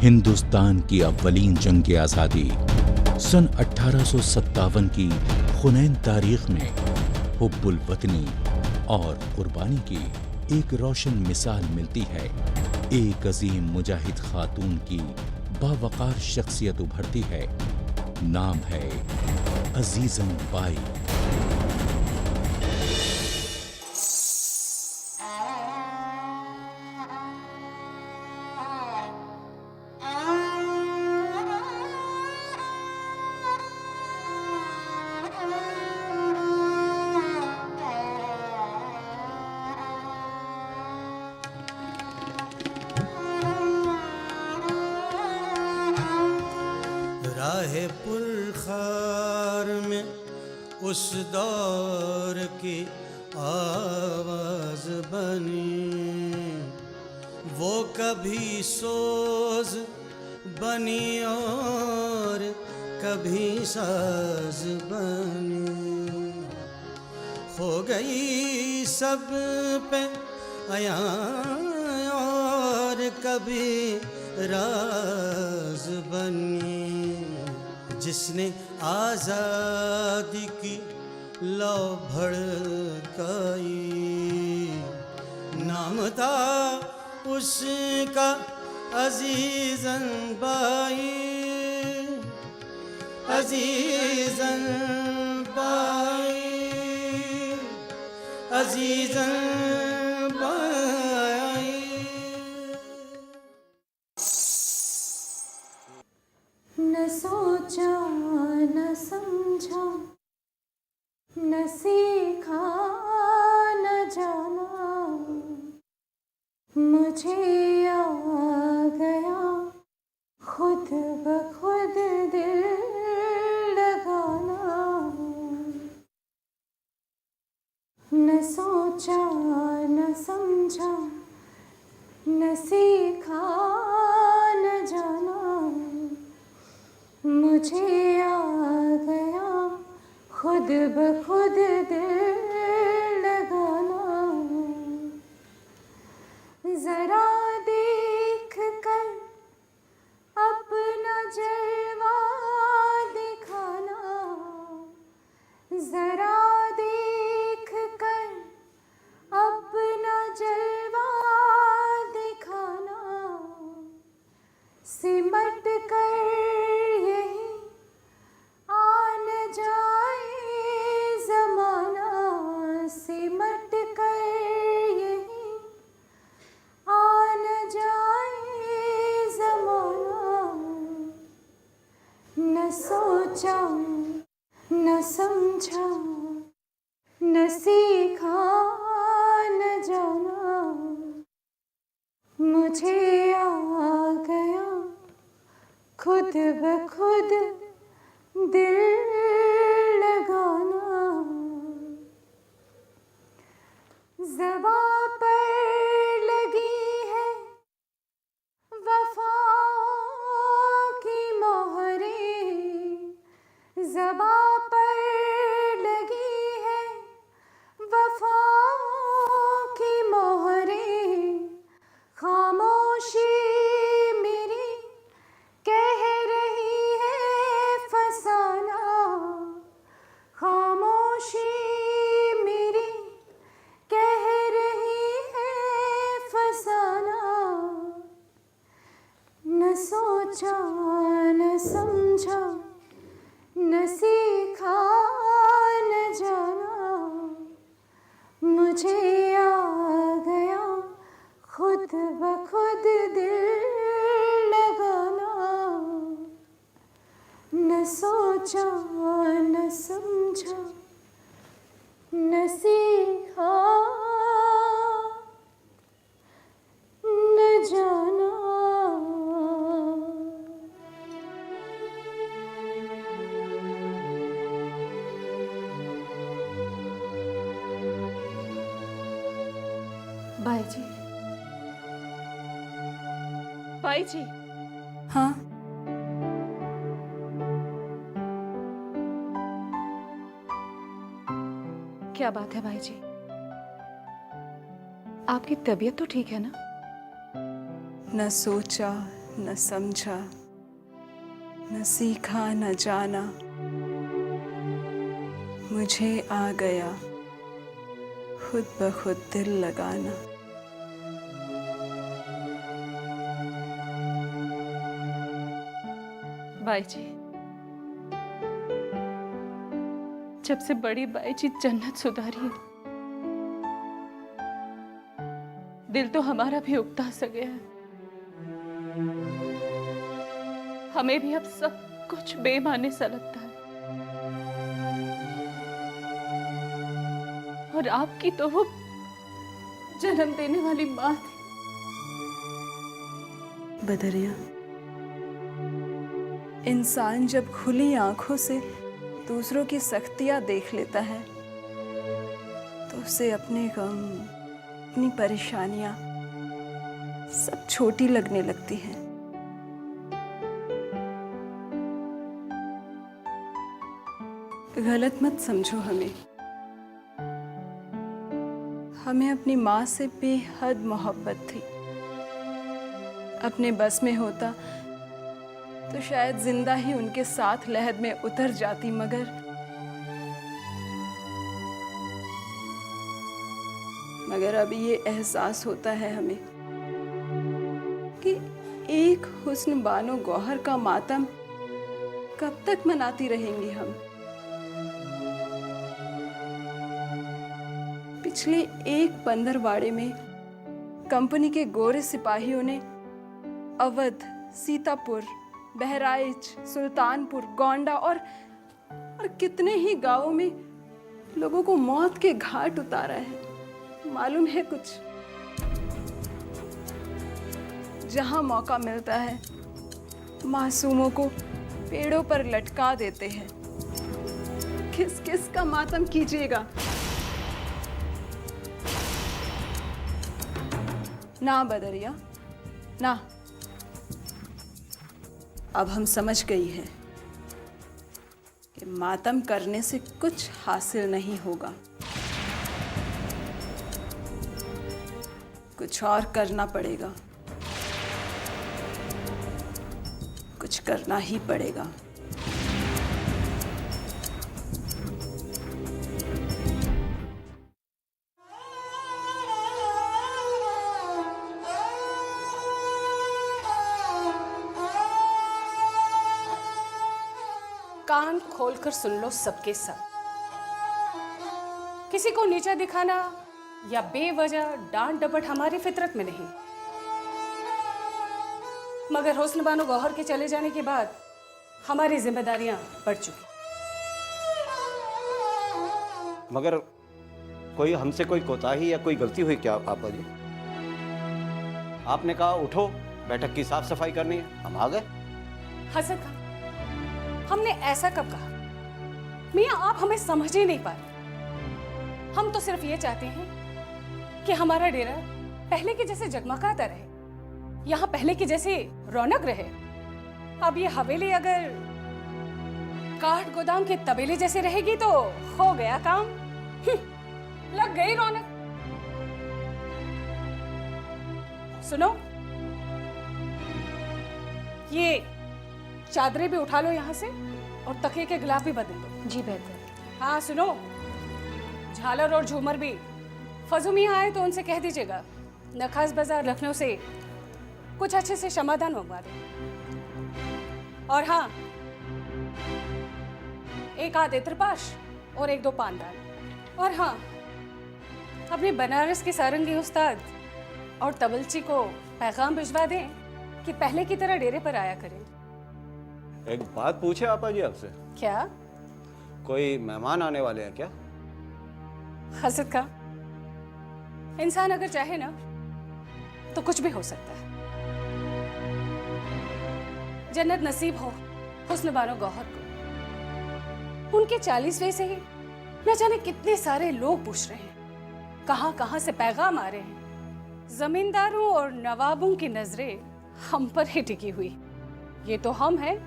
हिंदुस्तान की अव्वलीन जंग आज़ादी सन 1857 की खुनैन तारीख में हुब्बुल वतनी और कुर्बानी की एक रोशन मिसाल मिलती है। एक अजीम मुजाहिद खातून की बावकार शख्सियत उभरती है। नाम है अजीजन बाई। राहे पुरखार में उस दौर की आवाज बनी, वो कभी सोज बनी और कभी साज बनी। हो गई सब पे अया और कभी राज बनी। जिसने आज़ादी की लौ भड़काई, नाम था उसका अजीजन बाई। अजीजन बाई, अजीजन बाई। न सोचा न समझा, न सीखा न जाना, मुझे आ गया खुद ब खुद दिल लगाना। न सोचा न समझा, न सीखा न जाना, मुझे आ गया खुद ब खुद दिल लगाना। जरा देख कर अपना जलवा दिखाना, जरा देख कर अपना जलवा दिखाना। सिमट कर यही आन जाए ज़माना, सिमट कर यही आन जाए ज़माना। न सोचा न समझा, न सीखा न जाना, मुझे आ गया खुद ब खुद दिल लगाना। ज़बां पर लगी है वफ़ाओं की मोहरें, ज़बां पर लगी है वफ़ाओं की मोहरें। खामोशी मेरी कह रही है फसाना, खामोशी मेरी कह रही है फसाना। न सोचा न समझा, न सीखा न जाना, मुझे आ गया खुद ब खुद दिल लगाना। न सोचा न समझा, न सीखा न जाना। बाई जी। बाई जी। हाँ, क्या बात है बाई जी? आपकी तबीयत तो ठीक है ना? न सोचा न समझा, न सीखा, न जाना, मुझे आ गया खुद ब खुद दिल लगाना। बाई जी, जब से बड़ी बाई जी जन्नत सुधारी है, दिल तो हमारा भी उगता सा गया है। हमें भी अब सब कुछ बेमाने सा लगता है। और आपकी तो वो जन्म देने वाली माँ थी। बदरिया, इंसान जब खुली आंखों से दूसरों की सख्तियां देख लेता है तो उसे अपने गम, अपनी परेशानियां सब छोटी लगने लगती हैं। गलत मत समझो हमें अपनी माँ से बेहद मोहब्बत थी। अपने बस में होता तो शायद जिंदा ही उनके साथ लहद में उतर जाती, मगर अब ये एहसास होता है हमें कि एक हुस्न बानो गौहर का मातम कब तक मनाती रहेंगी हम। पिछले एक पंदरवाड़े में कंपनी के गोरे सिपाहियों ने अवध, सीतापुर, बहराइच, सुल्तानपुर, गोंडा और कितने ही गांवों में लोगों को मौत के घाट उतारा है। मालूम है कुछ? जहां मौका मिलता है मासूमों को पेड़ों पर लटका देते हैं। किस किस का मातम कीजिएगा। ना बदरिया, ना। अब हम समझ गई है कि मातम करने से कुछ हासिल नहीं होगा, कुछ और करना पड़ेगा, कुछ करना ही पड़ेगा। कान खोलकर सुन लो सबके सब। किसी को नीचा दिखाना या बेवजह डांट डपट हमारी फितरत में नहीं, मगर हुस्न बानो गौहर के चले जाने के बाद हमारी जिम्मेदारियां बढ़ चुकी। मगर कोई हमसे कोई कोताही या कोई गलती हुई क्या पापा जी? आपने कहा उठो, बैठक की साफ सफाई करनी है, हम आ गए। हसद खान, हमने ऐसा कब कहा? मियां, आप हमें समझ ही नहीं पा रहे। हम तो सिर्फ ये चाहते हैं कि हमारा डेरा पहले के जैसे जगमगाता रहे, यहाँ पहले की जैसे रौनक रहे। अब ये हवेली अगर काठ गोदाम के तबेले जैसे रहेगी तो हो गया काम। लग गई रौनक। सुनो, ये चादरें भी उठा लो यहाँ से और तकिए के गिलाफ भी बदल दो। जी बेहतर। हाँ सुनो, झालर और झूमर भी फजू मियाँ आए तो उनसे कह दीजिएगा नखास बाजार लखनऊ से कुछ अच्छे से शमादान मंगवा दे। और हाँ, एक आध इत्रपाश और एक दो पानदान। और हाँ, अपने बनारस के सारंगी उस्ताद और तबलची को पैगाम भिजवा दें कि पहले की तरह डेरे पर आया करें। एक बात पूछे आपा जी आपसे? क्या? कोई मेहमान आने वाले हैं क्या? हसद का इंसान अगर चाहे ना तो कुछ भी हो सकता है। जन्नत नसीब हो हुस्न बानो गौहर को। उनके 40वें से ही न जाने कितने सारे लोग पूछ रहे हैं, कहां से पैगाम आ रहे हैं। जमींदारों और नवाबों की नजरें हम पर ही टिकी हुई। ये तो हम हैं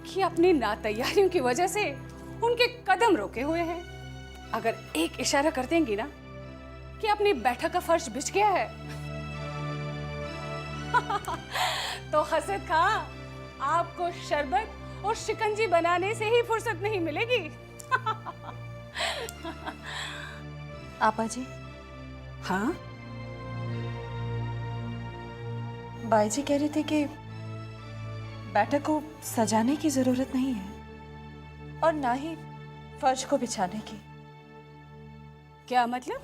कि अपनी नातैयारियों की वजह से उनके कदम रोके हुए हैं। अगर एक इशारा कर देंगी ना कि अपनी बैठक का फर्श बिछ गया है तो हसद खां, आपको शरबत और शिकंजी बनाने से ही फुर्सत नहीं मिलेगी। आपा जी। हाँ, बाई जी कह रही थी कि बैठक को सजाने की जरूरत नहीं है और ना ही फर्श को बिछाने की। क्या मतलब?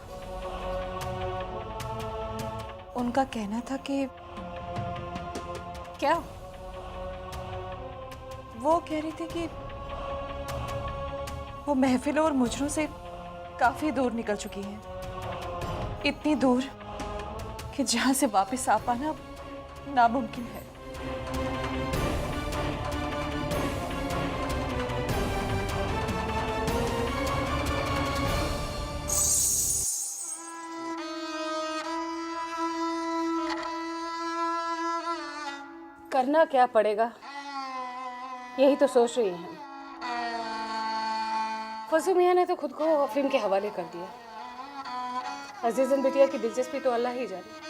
उनका कहना था कि क्या? वो कह रही थी कि वो महफिलों और मुजरों से काफी दूर निकल चुकी हैं, इतनी दूर कि जहां से वापस आ पाना नामुमकिन है। करना क्या पड़ेगा, यही तो सोच रही हैं। फजू मियाँ ने तो खुद को अफीम के हवाले कर दिया। अजीजन बिटिया की दिलचस्पी तो अल्लाह ही जाने।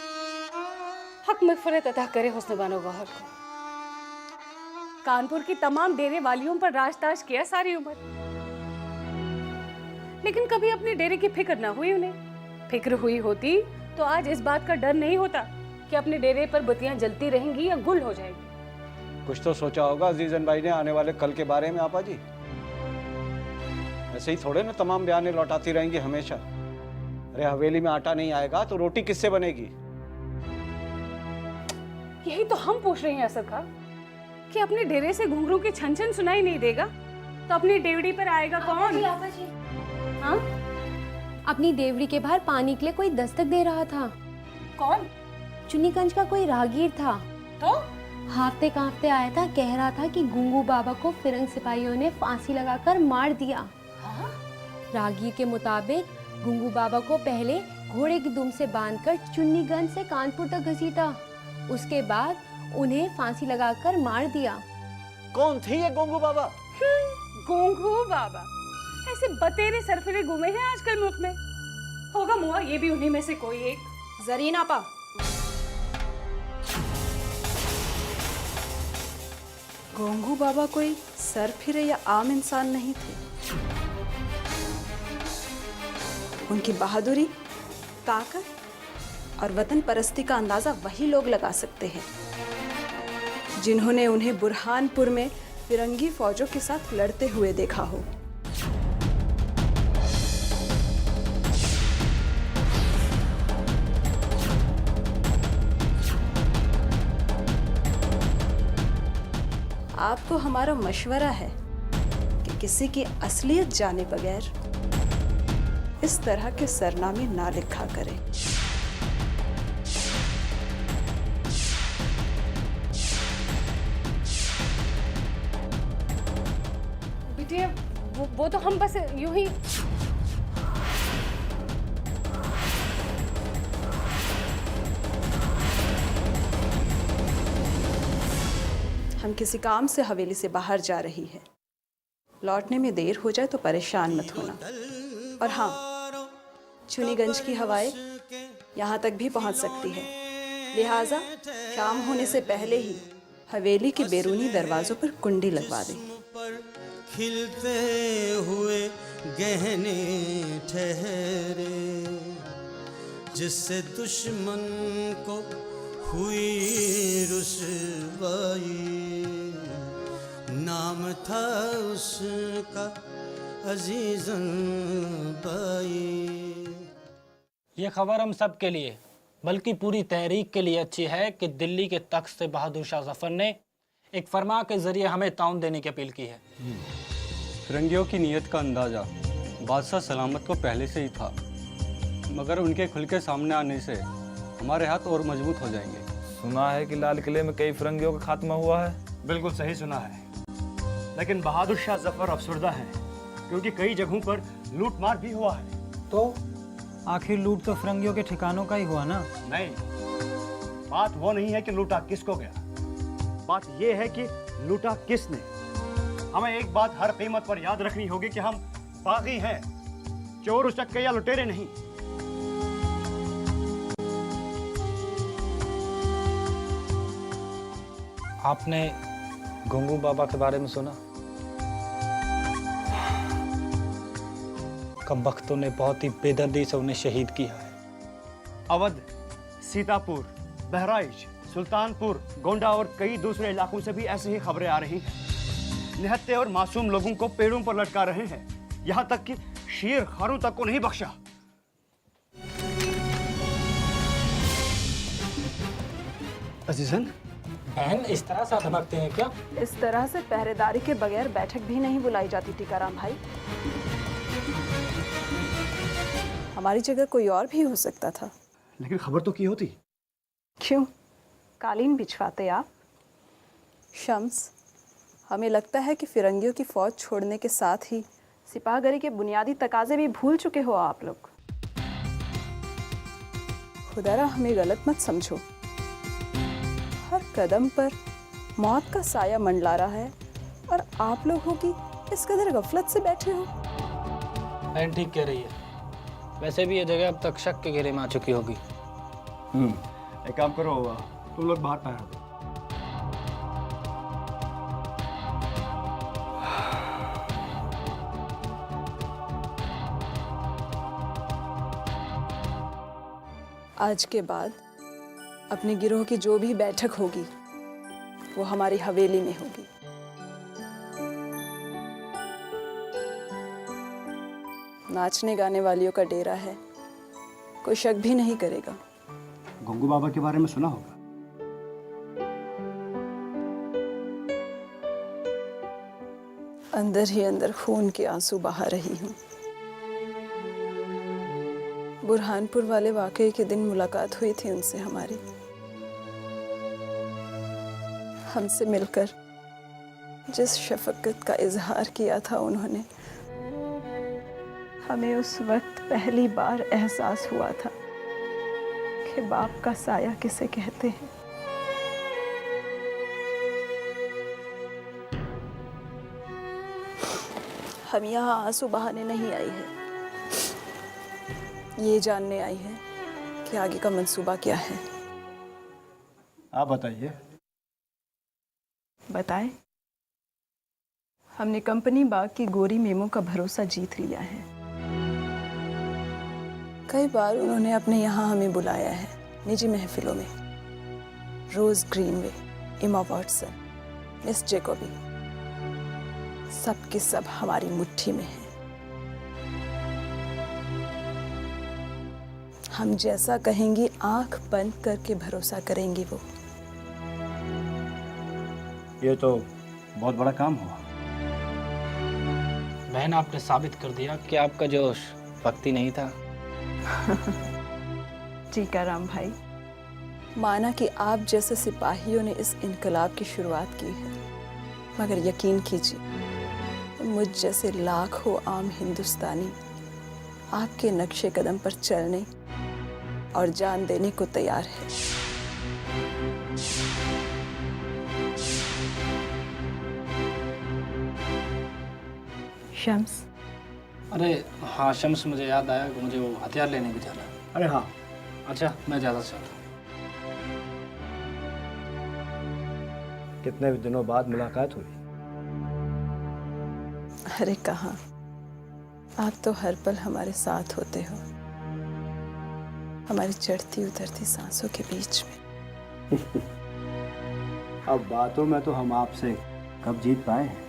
हक मग़फ़िरत अता करे हुस्न बानो गौहर को। कानपुर की तमाम डेरे वालियों पर राजताज किया सारी उम्र, लेकिन कभी अपने डेरे की फिक्र ना हुई उन्हें। फिक्र हुई होती तो आज इस बात का डर नहीं होता कि अपने डेरे पर बत्तियां जलती रहेंगी या गुल हो जाएगी। कुछ तो सोचा होगा अजीजन भाई ने आने वाले कल के बारे में आपा जी। ऐसे ही थोड़े ना तमाम बयाने लौटाती रहेंगी हमेशा। अरे हवेली में आटा नहीं आएगा तो रोटी किससे बनेगी? यही तो हम पूछ रहे हैं असद खां कि अपने डेरे से घुंघरू की छन छन सुनाई नहीं देगा तो अपनी डेवड़ी पर आएगा कौन? हाँ? अपनी देवड़ी के बाहर पानी के लिए कोई दस्तक दे रहा था। कौन? चुन्नीगंज का कोई राहगीर था। तो हाफते कांपते आया था, कह रहा था कि गुंगू बाबा को फिरंग सिपाहियों ने फांसी लगाकर मार दिया। हाँ? राहगीर के मुताबिक गुंगू बाबा को पहले घोड़े की दुम से बांधकर चुन्नीगंज से कानपुर तक घसीटा, उसके बाद उन्हें फांसी लगाकर मार दिया। कौन थे ये गोंगू बाबा? गोंगू बाबा ऐसे बतेरे सरफिरे घूमे हैं आजकल मुल्क में। होगा मुआ ये भी उन्हीं में से कोई एक। जरीना पा, गोंगू बाबा कोई सरफिरे या आम इंसान नहीं थे। उनकी बहादुरी, ताकत और वतन परस्ती का अंदाजा वही लोग लगा सकते हैं जिन्होंने उन्हें बुरहानपुर में फिरंगी फौजों के साथ लड़ते हुए देखा हो। आपको हमारा मशवरा है कि किसी की असलियत जाने बगैर इस तरह के सरनामे ना लिखा करें। बिटिया वो तो हम बस यूं ही। हम किसी काम से हवेली से बाहर जा रही है, लौटने में देर हो जाए तो परेशान मत होना। और हाँ, चुनीगंज की हवाएं यहाँ तक भी पहुँच सकती है, लिहाजा शाम होने से पहले ही हवेली के बैरूनी दरवाजों पर कुंडी लगवा दें। पर खिलते हुए गहने ठहरे, जिससे दुश्मन को हुई रुसवाई, नाम था उसका अजीजन बाई। ये खबर हम सब के लिए बल्कि पूरी तहरीक के लिए अच्छी है कि दिल्ली के तख्त से बहादुर शाह जफर ने एक फरमा के जरिए हमें ताउन देने की अपील की है। फिरंगियों की नीयत का अंदाज़ा बादशाह सलामत को पहले से ही था, मगर उनके खुल के सामने आने से हमारे हाथ और मजबूत हो जाएंगे। सुना है कि लाल किले में कई फिरंगियों का खात्मा हुआ है। बिल्कुल सही सुना है, लेकिन बहादुर शाह जफर अफसरदा है क्योंकि कई जगहों पर लूट मार भी हुआ है। तो आखिर लूट तो फिरंगियों के ठिकानों का ही हुआ ना? नहीं, बात वो नहीं है कि लूटा किसको गया, बात ये है कि लूटा किसने। हमें एक बात हर कीमत पर याद रखनी होगी कि हम बागी हैं, चोर उचक्के या लुटेरे नहीं। आपने गुंगू बाबा के बारे में सुना? कम वक्तों ने बहुत ही बेदर्दी से उन्हें शहीद किया है। अवध, सीतापुर, बहराइच, सुल्तानपुर, गोंडा और कई दूसरे इलाकों से भी ऐसी ही खबरें आ रही हैं। निहत्थे और मासूम लोगों को पेड़ों पर लटका रहे हैं, यहाँ तक कि शेर खानों तक को नहीं बख्शा। अजीजन, बहन इस तरह से धमकते हैं क्या? इस तरह से पहरेदारी के बगैर बैठक भी नहीं बुलाई जाती टीकाराम भाई। हमारी जगह कोई और भी हो सकता था। लेकिन खबर तो की होती। क्यों कालीन बिछवाते आप? शम्स, हमें लगता है कि फिरंगियों की फौज छोड़ने के साथ ही सिपाहगरी के बुनियादी तकाजे भी भूल चुके हो आप लोग। खुदारा हमें गलत मत समझो, हर कदम पर मौत का साया मंडला रहा है और आप लोग हो कि इस कदर गफलत से बैठे हो। बहन ठीक कह रही है। वैसे भी ये जगह अब तक शक के घेरे में आ चुकी होगी। एक काम करो, तुम लोग बाहर पहरा दो। आज के बाद अपने गिरोह की जो भी बैठक होगी वो हमारी हवेली में होगी। नाचने गाने वालियों का डेरा है, कोई शक भी नहीं करेगा। गुंगू बाबा के बारे में सुना होगा। अंदर ही अंदर खून के आंसू बहा रही हूँ। बुरहानपुर वाले वाकये के दिन मुलाकात हुई थी उनसे हमारी। हमसे मिलकर जिस शफकत का इजहार किया था उन्होंने, हमें उस वक्त पहली बार एहसास हुआ था कि बाप का साया किसे कहते हैं। हम यहाँ आंसू बहाने नहीं आई है, ये जानने आई है कि आगे का मंसूबा क्या है। आप बताइए। बताएं? हमने कंपनी बाग की गोरी मेमो का भरोसा जीत लिया है। कई बार उन्होंने अपने यहाँ हमें बुलाया है निजी महफिलों में। रोज ग्रीनवे, इमा वॉटसन, मिस जेकोबी, सब के सब हमारी मुट्ठी में है। हम जैसा कहेंगी आंख बंद करके भरोसा करेंगी वो। ये तो बहुत बड़ा काम हुआ। बहन, आपने साबित कर दिया कि आपका जोश वक्ती नहीं था। टीकाराम भाई, माना कि आप जैसे सिपाहियों ने इस इनकलाब की शुरुआत की है, मगर यकीन कीजिए मुझ जैसे लाखों आम हिंदुस्तानी आपके नक्शे कदम पर चलने और जान देने को तैयार है। शम्स। अरे हाँ शम्स, मुझे याद आया कि मुझे वो हथियार लेने भी जाना है। अरे हाँ, अच्छा मैं ज़्यादा चाहता हूँ। कितने दिनों बाद मुलाकात हुई। अरे कहाँ, आप तो हर पल हमारे साथ होते हो, हमारी चढ़ती उतरती सांसों के बीच में। अब बातों में तो हम आपसे कब जीत पाए हैं।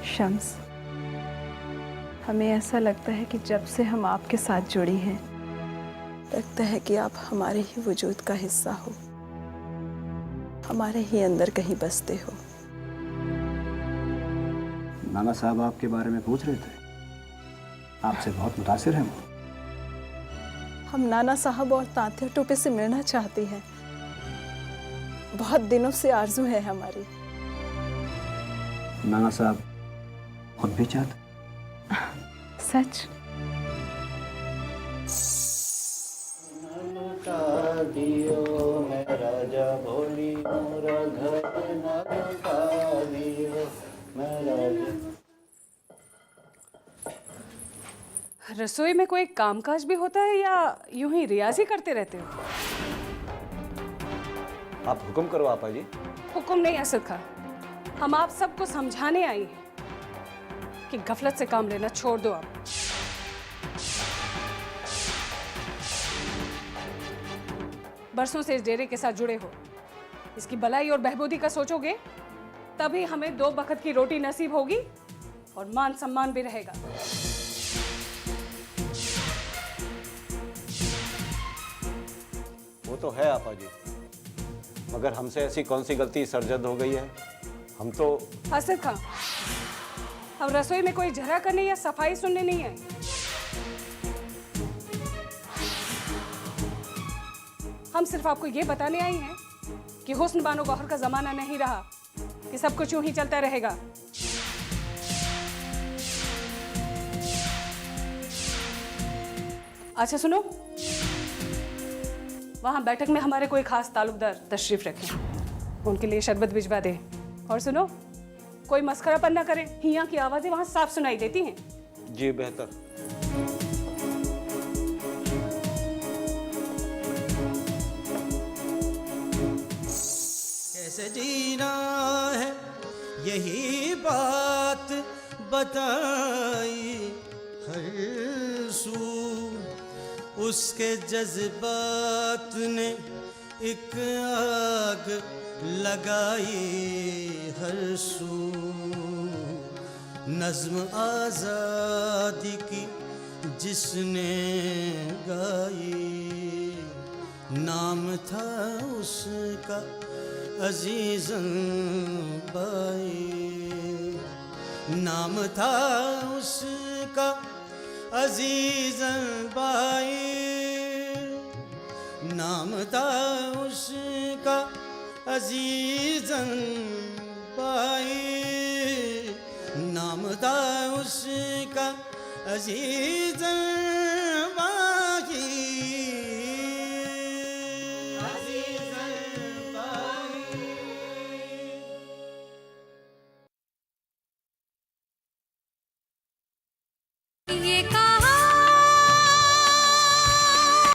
शम्स, हमें ऐसा लगता है कि जब से हम आपके साथ जुड़ी हैं, लगता है कि आप हमारे ही वजूद का हिस्सा हो, हमारे ही अंदर कहीं बसते हो। नाना साहब आपके बारे में पूछ रहे थे, आपसे बहुत मुतासिर हैं वो। हम नाना साहब और तांत्या टोपे से मिलना चाहती हैं, बहुत दिनों से आरजू है हमारी। नाना साहब खुद भी चाहते। सच? रसोई में कोई कामकाज भी होता है या यूं ही रियाजी करते रहते हो? आप हुक्म करो आपा जी। हुक्म नहीं असद खां, हम आप सबको समझाने आई हैं कि गफलत से काम लेना छोड़ दो आप। बरसों से इस डेरे के साथ जुड़े हो, इसकी भलाई और बहबूदी का सोचोगे तभी हमें 2 वक्त की रोटी नसीब होगी और मान सम्मान भी रहेगा। वो तो है आपा जी, मगर हमसे ऐसी कौन सी गलती सरजद हो गई है? हम तो असद खां, हम रसोई में कोई झगड़ा करने या सफाई सुनने नहीं आए। हम सिर्फ आपको ये बताने आई हैं कि हुस्न बानो गौहर का जमाना नहीं रहा कि सब कुछ यूं ही चलता रहेगा। अच्छा सुनो, वहां बैठक में हमारे कोई खास ताल्लुकदार तशरीफ रखें, उनके लिए शरबत भिजवा दे। और सुनो, कोई मस्खरापन ना करे, हिया की आवाजें वहां साफ सुनाई देती हैं। जी बेहतर। कैसे जीना है यही बात बताई, हर सू उसके जज्बात ने एक आग लगाई, हर सू नज्म आज़ादी की जिसने गाई, नाम था उसका अजीज़न बाई, नाम था उसका अजीज़न बाई, नाम था उसका अजीज़न बाई, नाम था उसका अजीज़न